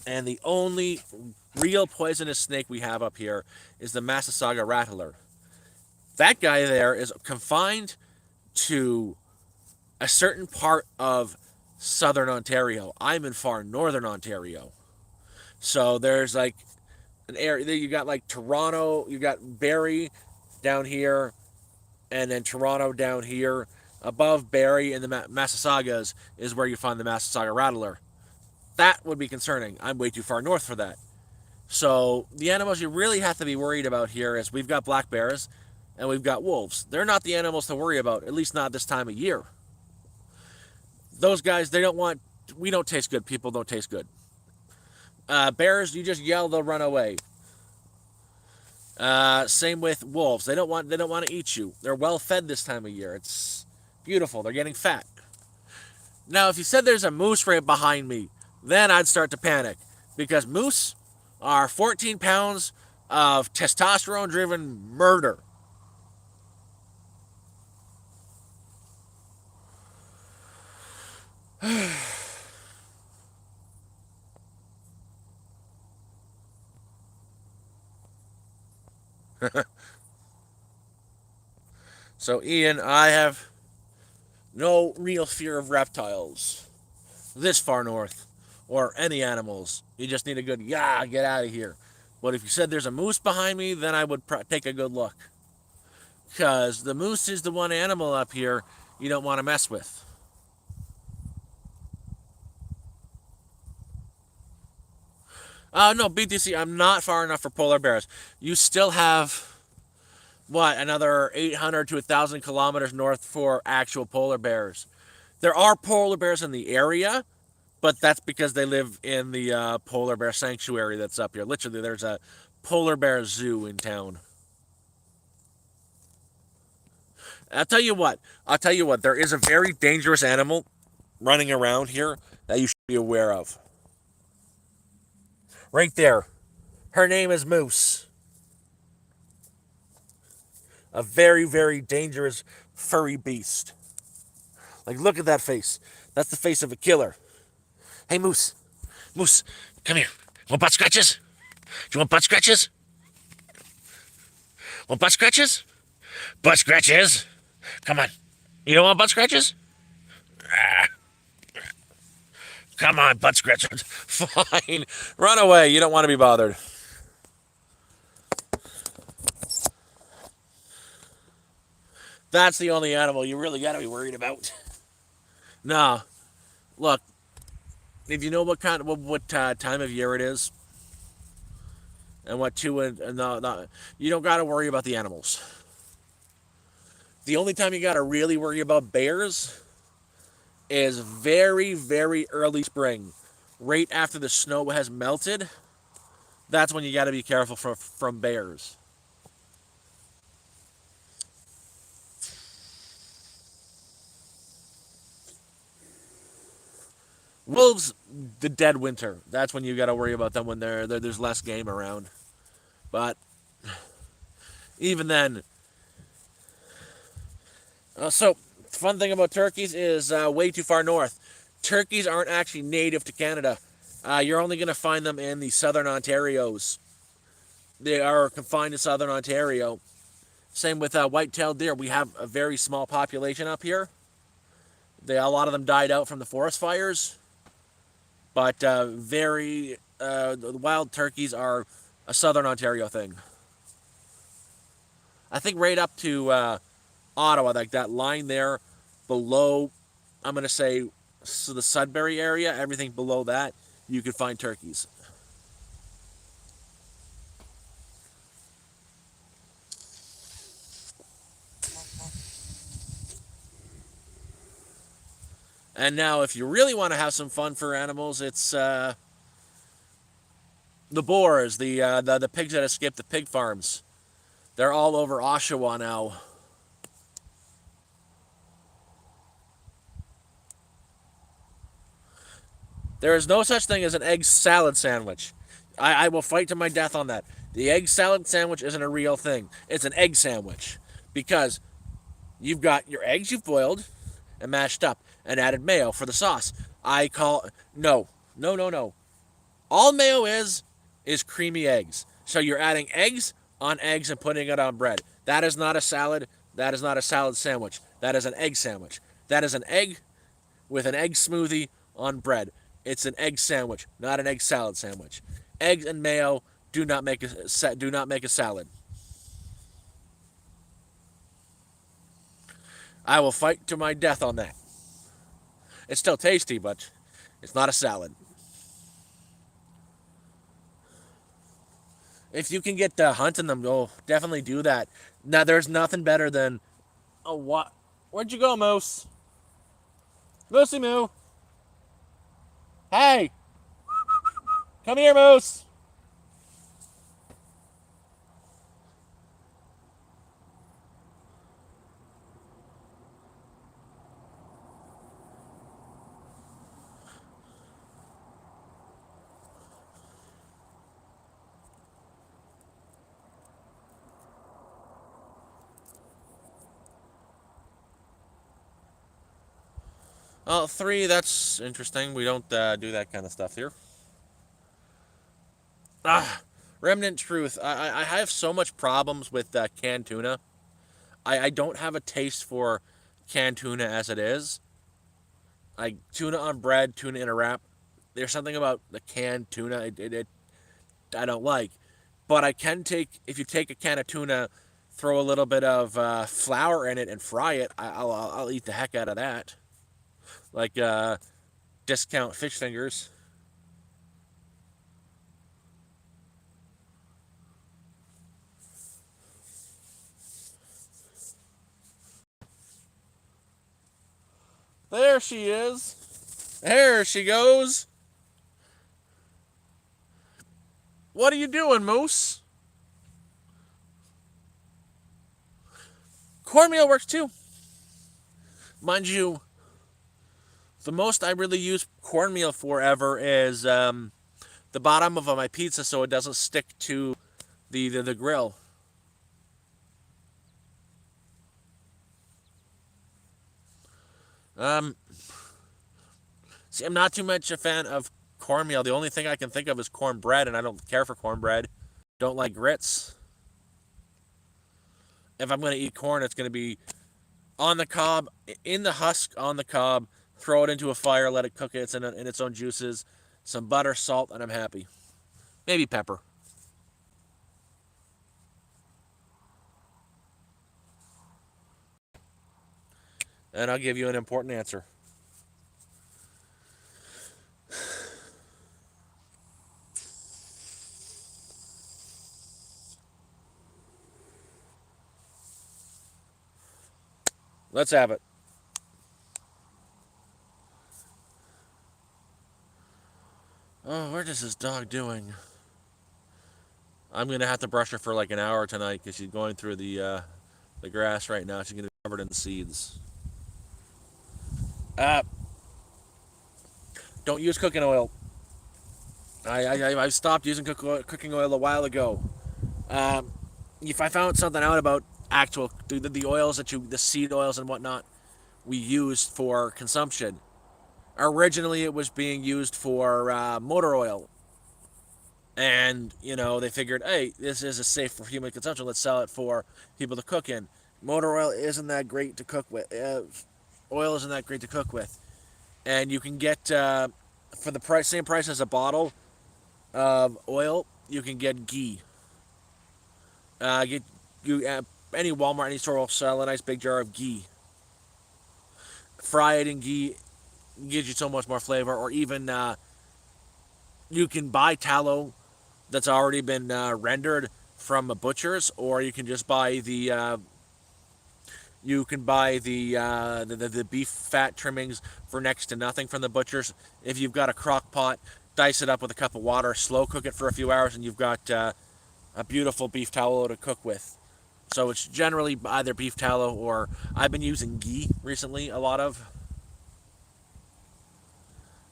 and the only real poisonous snake we have up here is the Massasauga rattler. That guy there is confined to a certain part of southern Ontario. I'm in far northern Ontario. So there's like an area, you got like Toronto, you got Barrie down here, and then Toronto down here. Above Barrie and the Massasaugas is where you find the Massasauga rattler. That would be concerning. I'm way too far north for that. So the animals you really have to be worried about here is we've got black bears and we've got wolves. They're not the animals to worry about, at least not this time of year. Those guys, they don't want. We don't taste good. People don't taste good. Bears, you just yell, they'll run away. Same with wolves. They don't want. They don't want to eat you. They're well fed this time of year. It's beautiful. They're getting fat. Now, if you said there's a moose right behind me, then I'd start to panic because moose are 14 pounds of testosterone-driven murder. So, Ian, I have no real fear of reptiles this far north or any animals. You just need a good, yeah, get out of here. But if you said there's a moose behind me, then I would take a good look. Because the moose is the one animal up here you don't want to mess with. No, BTC, I'm not far enough for polar bears. You still have, what, another 800 to 1,000 kilometers north for actual polar bears. There are polar bears in the area, but that's because they live in the polar bear sanctuary that's up here. Literally, there's a polar bear zoo in town. I'll tell you what. I'll tell you what. There is a very dangerous animal running around here that you should be aware of. Right there. Her name is Moose. A very, very dangerous furry beast. Like, look at that face. That's the face of a killer. Hey, Moose. Moose, come here. Want butt scratches? Do you want butt scratches? Want butt scratches? Butt scratches? Come on. You don't want butt scratches? Ah, come on, butt scratches. Fine. Run away. You don't want to be bothered. That's the only animal you really got to be worried about. No. Look, if you know what time of year it is, and what to and no, you don't got to worry about the animals. The only time you got to really worry about bears is very, very early spring, right after the snow has melted. That's when you got to be careful from bears. Wolves, the dead winter. That's when you got to worry about them when there's less game around. But even then, so fun thing about turkeys is way too far north. Turkeys aren't actually native to Canada. You're only going to find them in the southern Ontarios. They are confined to southern Ontario. Same with white-tailed deer. We have a very small population up here. A lot of them died out from the forest fires. But the wild turkeys are a southern Ontario thing. I think right up to Ottawa, like that line there below, I'm going to say so the Sudbury area, everything below that, you can find turkeys. And now, if you really want to have some fun for animals, it's the boars, the pigs that escaped the pig farms. They're all over Oshawa now. There is no such thing as an egg salad sandwich. I will fight to my death on that. The egg salad sandwich isn't a real thing. It's an egg sandwich because you've got your eggs you've boiled and mashed up and added mayo for the sauce. I call no, no, no, no. All mayo is creamy eggs. So you're adding eggs, on eggs and putting it on bread. That is not a salad. That is not a salad sandwich. That is an egg sandwich. That is an egg with an egg smoothie on bread. It's an egg sandwich, not an egg salad sandwich. Eggs and mayo do not make a salad. I will fight to my death on that. It's still tasty, but it's not a salad. If you can get hunting them, oh, definitely do that. Now, there's nothing better than oh what? Where'd you go, Moose? Moosey Moo! Hey, come here, Moose. Oh, three. That's interesting. We don't do that kind of stuff here. Ah, remnant truth. I have so much problems with canned tuna. I don't have a taste for canned tuna as it is. Like tuna on bread, tuna in a wrap. There's something about the canned tuna it I don't like. But I can take if you take a can of tuna, throw a little bit of flour in it and fry it. I'll eat the heck out of that. Like discount fish fingers. There she is. There she goes. What are you doing, Moose? Cornmeal works too. Mind you, the most I really use cornmeal for ever is the bottom of my pizza so it doesn't stick to the grill. Um, See, I'm not too much a fan of cornmeal. The only thing I can think of is cornbread, and I don't care for cornbread. Don't like grits. If I'm going to eat corn, it's going to be on the cob, in the husk, on the cob. Throw it into a fire, let it cook it in its own juices. Some butter, salt, and I'm happy. Maybe pepper. And I'll give you an important answer. Let's have it. Oh, what is this dog doing? I'm gonna have to brush her for like an hour tonight because she's going through the grass right now. She's gonna be covered in seeds. Uh, don't use cooking oil. I stopped using cooking oil a while ago. Um, if I found something out about actual the oils the seed oils and whatnot we used for consumption. Originally, it was being used for motor oil, and they figured, hey, this is a safe for human consumption. Let's sell it for people to cook in. Motor oil isn't that great to cook with. Oil isn't that great to cook with, and you can get for the same price as a bottle of oil, you can get ghee. Get you Any Walmart, any store will sell a nice big jar of ghee. Fry it in ghee, gives you so much more flavor. Or even you can buy tallow that's already been rendered from a butcher's, or you can just buy the beef fat trimmings for next to nothing from the butcher's. If you've got a crock pot, dice it up with a cup of water, slow cook it for a few hours, and you've got a beautiful beef tallow to cook with. So it's generally either beef tallow or I've been using ghee recently. A lot of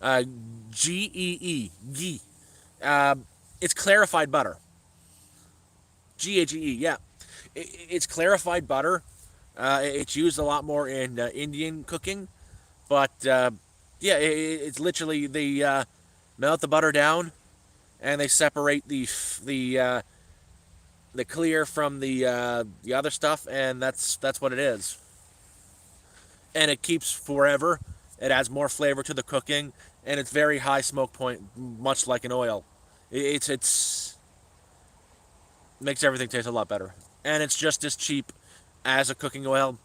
uh, GEE ghee. Uh, it's clarified butter. GAGE. Yeah, it's clarified butter. It's used a lot more in Indian cooking, but yeah, it's literally they melt the butter down and they separate the the clear from the other stuff, and that's what it is. And it keeps forever. It adds more flavor to the cooking, and it's very high smoke point, much like an oil. It's makes everything taste a lot better, and it's just as cheap as a cooking oil.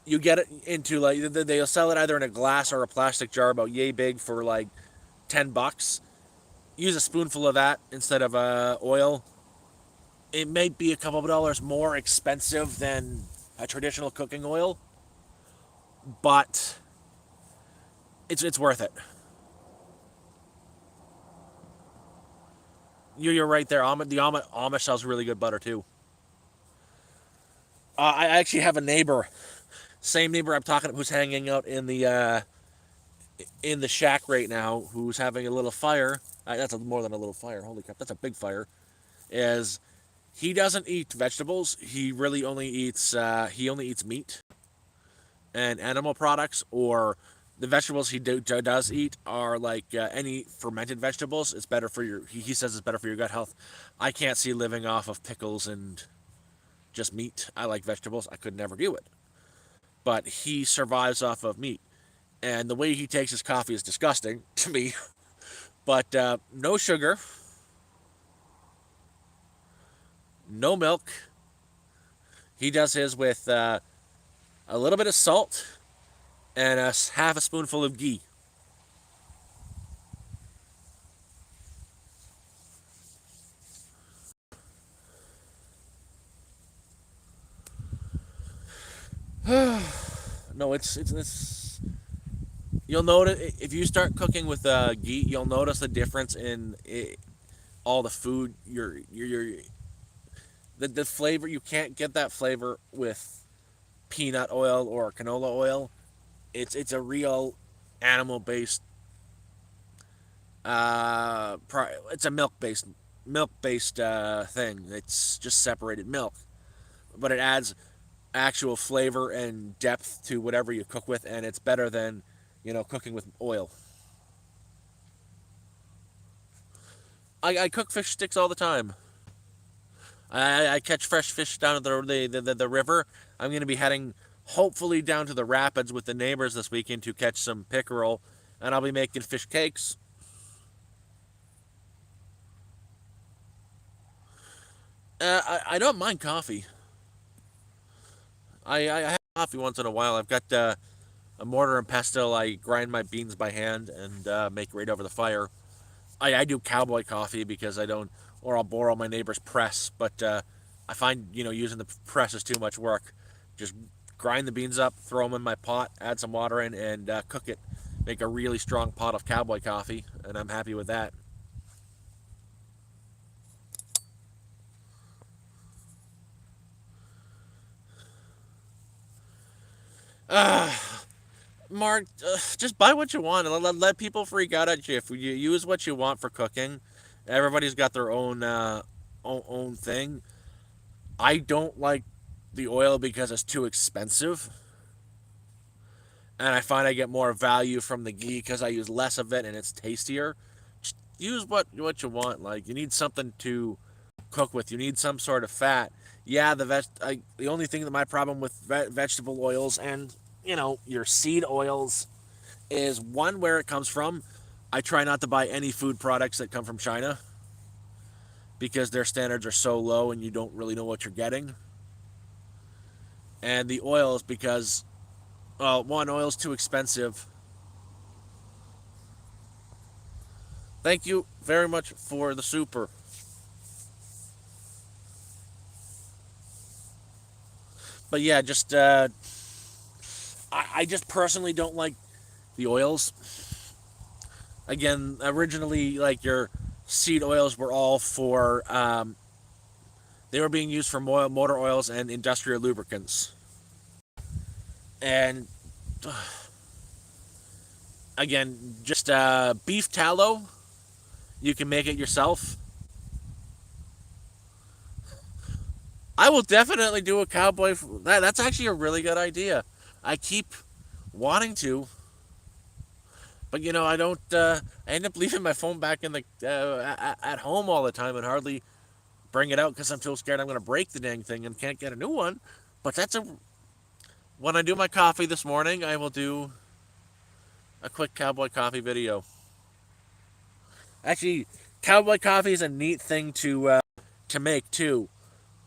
You get it into like they'll sell it either in a glass or a plastic jar about yay big for like $10. Use a spoonful of that instead of oil. It may be a couple of dollars more expensive than a traditional cooking oil, but it's worth it. You're right there. Amish sells really good butter too. I actually have a neighbor, same neighbor I'm talking about, who's hanging out in the shack right now, who's having a little fire. That's more than a little fire. Holy crap, that's a big fire. Is he doesn't eat vegetables. He only eats meat and animal products, or the vegetables does eat are like any fermented vegetables. It's better for your. He says it's better for your gut health. I can't see living off of pickles and just meat. I like vegetables. I could never do it. But he survives off of meat, and the way he takes his coffee is disgusting to me. But no sugar, no milk. He does his with a little bit of salt and half a spoonful of ghee. No, it's. You'll notice if you start cooking with ghee, you'll notice the difference in all the food. The flavor. You can't get that flavor with peanut oil or canola oil. It's a real animal based. It's a milk based thing. It's just separated milk, but it adds actual flavor and depth to whatever you cook with, and it's better than cooking with oil. I cook fish sticks all the time. I catch fresh fish down at the river. I'm going to be heading hopefully down to the rapids with the neighbors this weekend to catch some pickerel, and I'll be making fish cakes. I don't mind coffee. I have coffee once in a while. I've got a mortar and pestle. I grind my beans by hand and make right over the fire. I do cowboy coffee because I don't, or I'll borrow my neighbor's press. But I find using the press is too much work. Just grind the beans up, throw them in my pot, add some water in, and cook it. Make a really strong pot of cowboy coffee, and I'm happy with that. Uh, Mark, just buy what you want and let people freak out at you. If you use what you want for cooking, everybody's got their own thing. I don't like the oil because it's too expensive, and I find I get more value from the ghee because I use less of it and it's tastier. Just use what you want. Like you need something to cook with. You need some sort of fat. Yeah, the only thing that my problem with vegetable oils and your seed oils is one where it comes from. I try not to buy any food products that come from China because their standards are so low and you don't really know what you're getting. And the oils because one, oil's too expensive. Thank you very much for the super. But yeah, just I just personally don't like the oils. Again, originally like your seed oils were all for they were being used for motor oils and industrial lubricants. And again, just beef tallow, you can make it yourself. I will definitely do a cowboy. That's actually a really good idea. I keep wanting to, but I don't. I end up leaving my phone back in the at home all the time and hardly bring it out because I'm so scared I'm going to break the dang thing and can't get a new one. But that's a when I do my coffee this morning, I will do a quick cowboy coffee video. Actually, cowboy coffee is a neat thing to make too.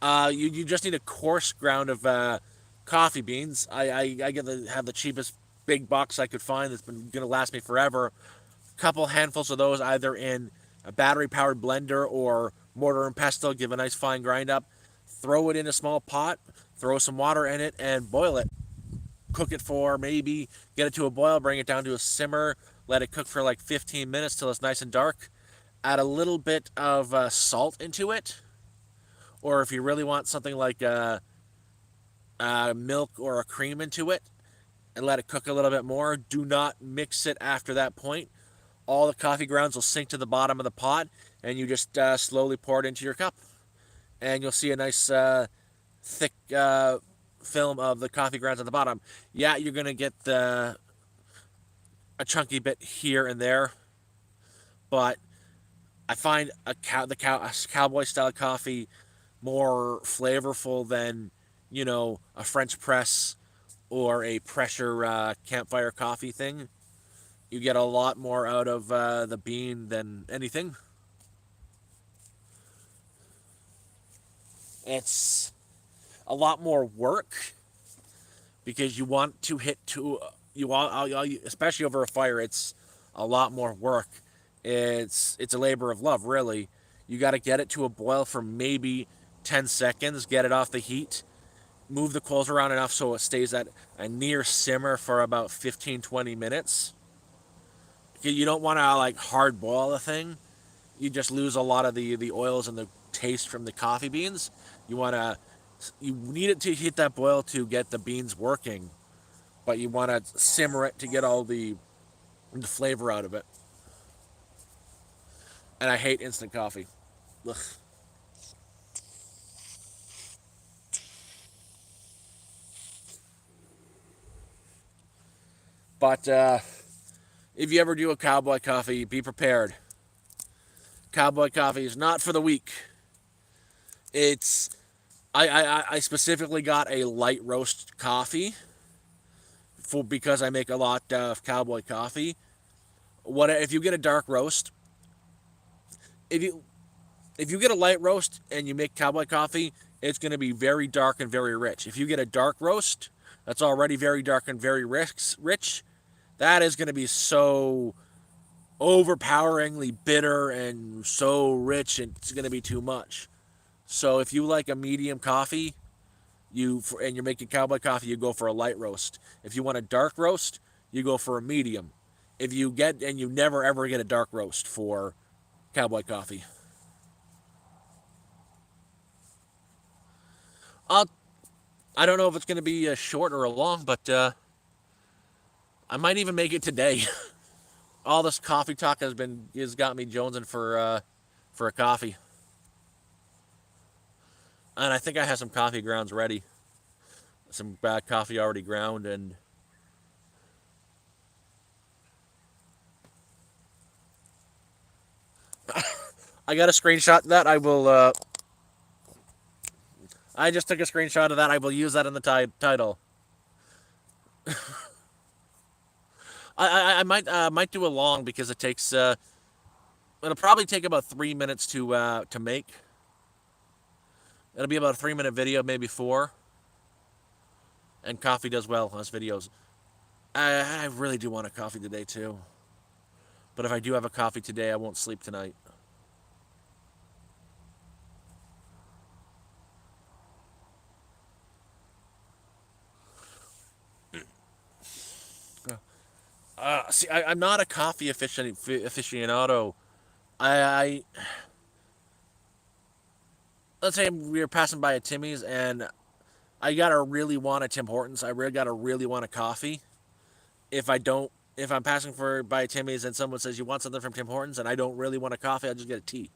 You just need a coarse ground of coffee beans. I get the have the cheapest big box I could find that's been gonna last me forever. Couple handfuls of those either in a battery powered blender or mortar and pestle. Give a nice fine grind up. Throw it in a small pot. Throw some water in it and boil it. Cook it for maybe get it to a boil. Bring it down to a simmer. Let it cook for like 15 minutes till it's nice and dark. Add a little bit of salt into it, or if you really want something like milk or a cream into it, and let it cook a little bit more. Do not mix it after that point. All the coffee grounds will sink to the bottom of the pot, and you just slowly pour it into your cup, and you'll see a nice thick film of the coffee grounds at the bottom. Yeah, you're gonna get a chunky bit here and there, but I find a cowboy style coffee more flavorful than a French press or a pressure campfire coffee thing. You get a lot more out of the bean than anything. It's a lot more work because you want to hit to you want especially over a fire. It's a lot more work. It's a labor of love, really. You got to get it to a boil for maybe 10 seconds, get it off the heat, move the coals around enough so it stays at a near simmer for about 15-20 minutes. You don't want to like hard boil the thing. You just lose a lot of the oils and the taste from the coffee beans. You want to you need it to hit that boil to get the beans working, but you want to simmer it to get all the flavor out of it. And I hate instant coffee. Ugh. But if you ever do a cowboy coffee, be prepared. Cowboy coffee is not for the weak. It's I specifically got a light roast coffee for because I make a lot of cowboy coffee. What if you get a dark roast? If you if you get a light roast and you make cowboy coffee, it's going to be very dark and very rich. If you get a dark roast that's already very dark and very rich, that is going to be so overpoweringly bitter and so rich, and it's going to be too much. So if you like a medium coffee, and you're making cowboy coffee, you go for a light roast. If you want a dark roast, you go for a medium. If you get and you never ever get a dark roast for cowboy coffee. I'll I don't know if it's going to be a short or a long, but I might even make it today. All this coffee talk has got me jonesing for a coffee, and I think I have some coffee grounds ready, some coffee already ground, and I got a screenshot of that. I just took a screenshot of that. I will use that in the title. I might do a long because it takes it'll probably take about 3 minutes to make. It'll be about a 3 minute video, maybe four. And coffee does well on his videos. I really do want a coffee today too. But if I do have a coffee today, I won't sleep tonight. See, I'm not a coffee aficionado. I let's say we were passing by a Timmy's and I gotta really want a Tim Hortons. I really gotta really want a coffee. If I don't, if I'm passing for by a Timmy's and someone says you want something from Tim Hortons and I don't really want a coffee, I'll just get a tea.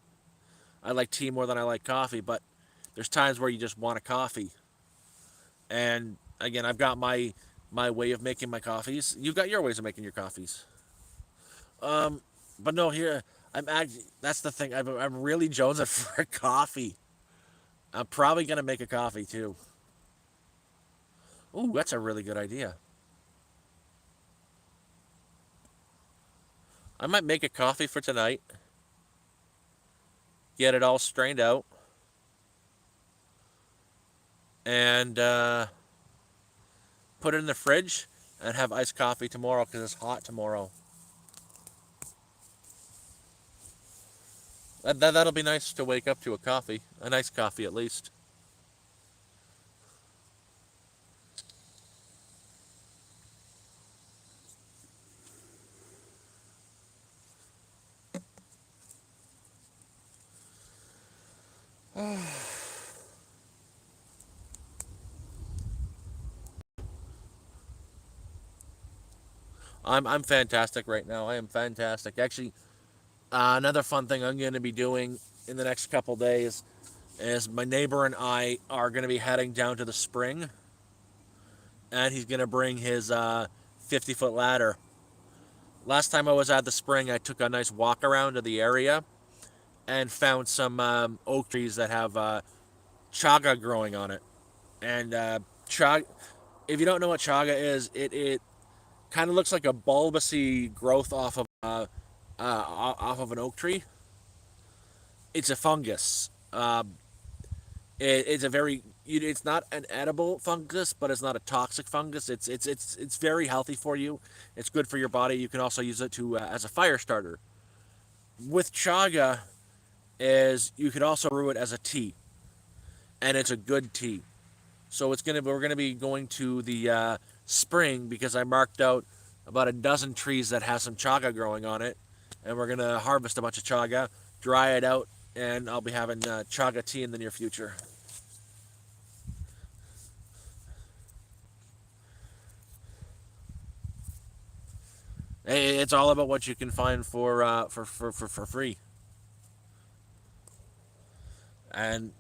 I like tea more than I like coffee, but there's times where you just want a coffee. And again, I've got my way of making my coffees. You've got your ways of making your coffees. But no, here I'm actually that's the thing. I'm really jonesing for a coffee. I'm probably gonna make a coffee too. Ooh, that's a really good idea. I might make a coffee for tonight, get it all strained out, and put it in the fridge and have iced coffee tomorrow because it's hot tomorrow. That'll be nice to wake up to a coffee, a nice coffee at least. I'm fantastic right now. I am fantastic. Actually, another fun thing I'm going to be doing in the next couple days is my neighbor and I are going to be heading down to the spring, and he's going to bring his 50-foot ladder. Last time I was at the spring, I took a nice walk around of the area and found some oak trees that have chaga growing on it. And chaga, if you don't know what chaga is, it kind of looks like a bulbousy growth off of an oak tree. It's a fungus. It's a very it's not an edible fungus, but it's not a toxic fungus. It's very healthy for you. It's good for your body. You can also use it to as a fire starter. With chaga, is you could also brew it as a tea, and it's a good tea. So we're gonna be going to the spring because I marked out about a dozen trees that have some chaga growing on it, and we're gonna harvest a bunch of chaga, dry it out, and I'll be having chaga tea in the near future. It's all about what you can find for free, and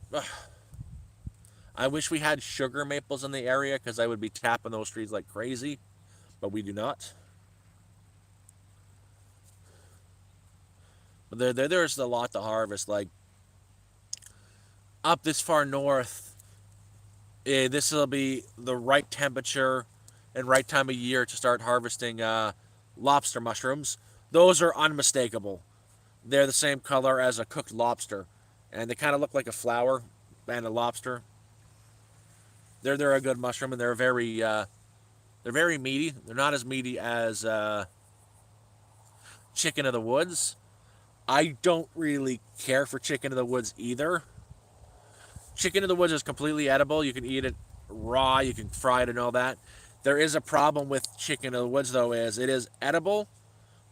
I wish we had sugar maples in the area because I would be tapping those trees like crazy, but we do not. But there's a lot to harvest. Like up this far north, this will be the right temperature and right time of year to start harvesting lobster mushrooms. Those are unmistakable. They're the same color as a cooked lobster, and they kind of look like a flower and a lobster. They're a good mushroom, and they're very meaty. They're not as meaty as chicken of the woods. I don't really care for chicken of the woods either. Chicken of the woods is completely edible. You can eat it raw. You can fry it and all that. There is a problem with chicken of the woods though, is it is edible,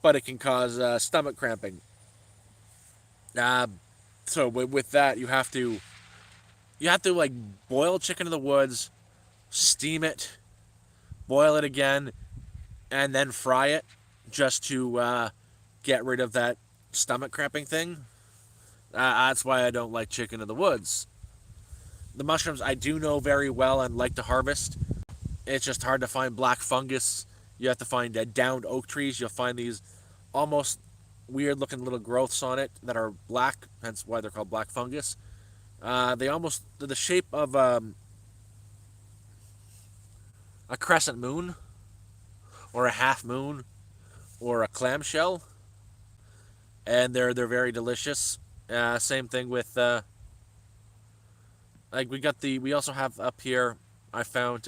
but it can cause stomach cramping. Uh, so with that, you have to like boil chicken of the woods, steam it, boil it again, and then fry it, just to get rid of that stomach cramping thing. That's why I don't like chicken of the woods. The mushrooms I do know very well and like to harvest. It's just hard to find black fungus. You have to find downed oak trees. You'll find these almost weird looking little growths on it that are black, hence why they're called black fungus. They almost they're the shape of a crescent moon or a half moon or a clamshell, and they're very delicious. Same thing with like we also have up here. I found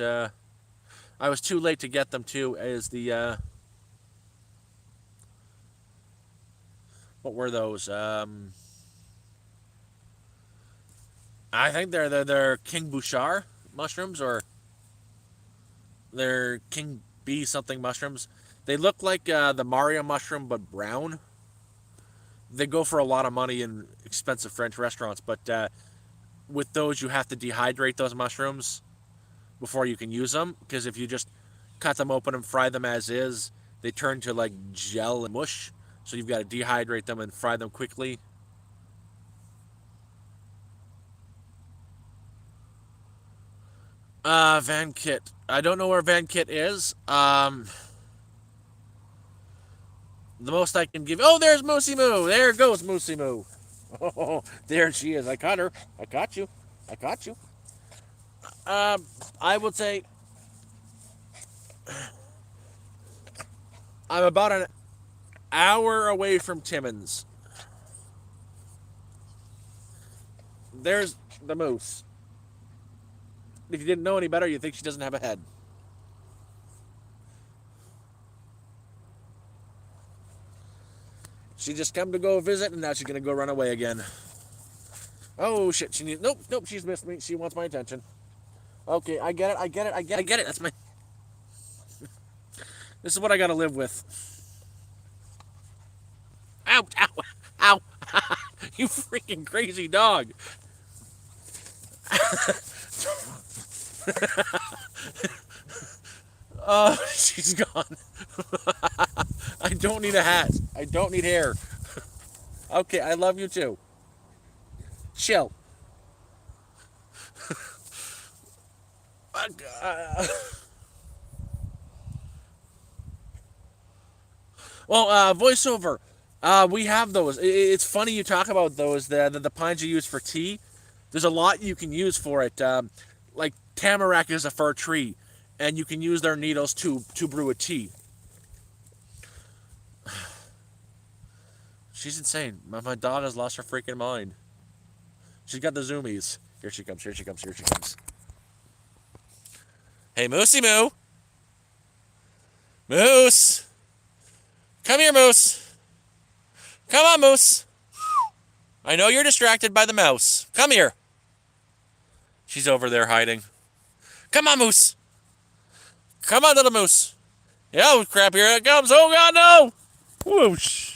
I was too late to get them too. Is the what were those? I think they're King Bouchard mushrooms, or they're King Bee something mushrooms. They look like the Mario mushroom but brown. They go for a lot of money in expensive French restaurants, but with those you have to dehydrate those mushrooms before you can use them, because if you just cut them open and fry them as is, they turn to like gel and mush. So you've got to dehydrate them and fry them quickly. Van Kit. I don't know where Van Kit is. The most I can give. Oh, there's Moosey Moo. There goes Moosey Moo. Oh, there she is. I caught her. I caught you. I got you. Um, I would say I'm about an hour away from Timmins. There's the moose. If you didn't know any better, you'd think she doesn't have a head. She just come to go visit, and now she's gonna go run away again. Oh shit! She needs. Nope, nope. She's missed me. She wants my attention. Okay, I get it. I get it. I get it. I get it. That's my. This is what I gotta live with. Ow! Ow! Ow! You freaking crazy dog! Oh, she's gone. I don't need a hat. I don't need hair. Okay, I love you too. Chill. Well, voiceover. We have those. It's funny you talk about those. The pines you use for tea. There's a lot you can use for it. Like tamarack is a fir tree, and you can use their needles to brew a tea. She's insane. My dog has lost her freaking mind. She's got the zoomies. Here she comes. Here she comes. Here she comes. Hey, Moosey Moo. Moose. Come here, Moose. Come on, Moose. I know you're distracted by the mouse. Come here. She's over there hiding. Come on, Moose. Come on, little Moose. Oh, crap, here it comes. Oh, God, no. Whoosh.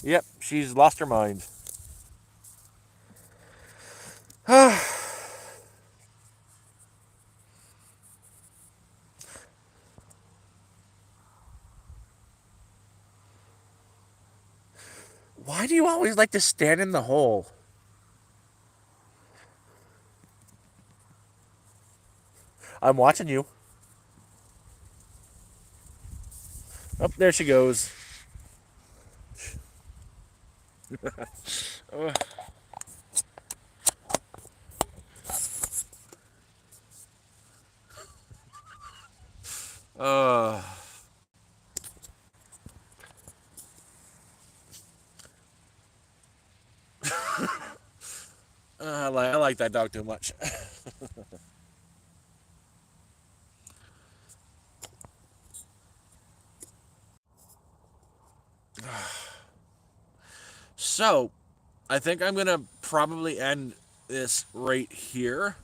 Yep, she's lost her mind. Why do you always like to stand in the hole? I'm watching you. Oh, there she goes. uh, I like that dog too much. So, I think I'm gonna probably end this right here.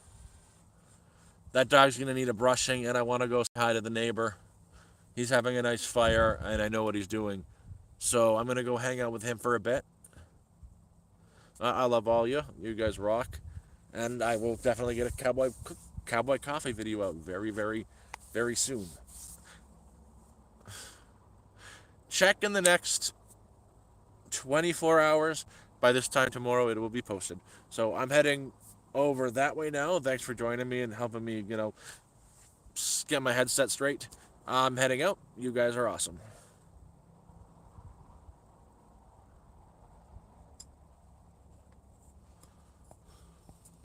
That dog's gonna need a brushing, and I want to go say hi to the neighbor. He's having a nice fire, and I know what he's doing. So I'm gonna go hang out with him for a bit. I love all you. You guys rock, and I will definitely get a cowboy coffee video out very, very, very soon. Check in the next 24 hours. By this time tomorrow, it will be posted. So I'm heading over that way now. Thanks for joining me and helping me, get my headset straight. I'm heading out. You guys are awesome.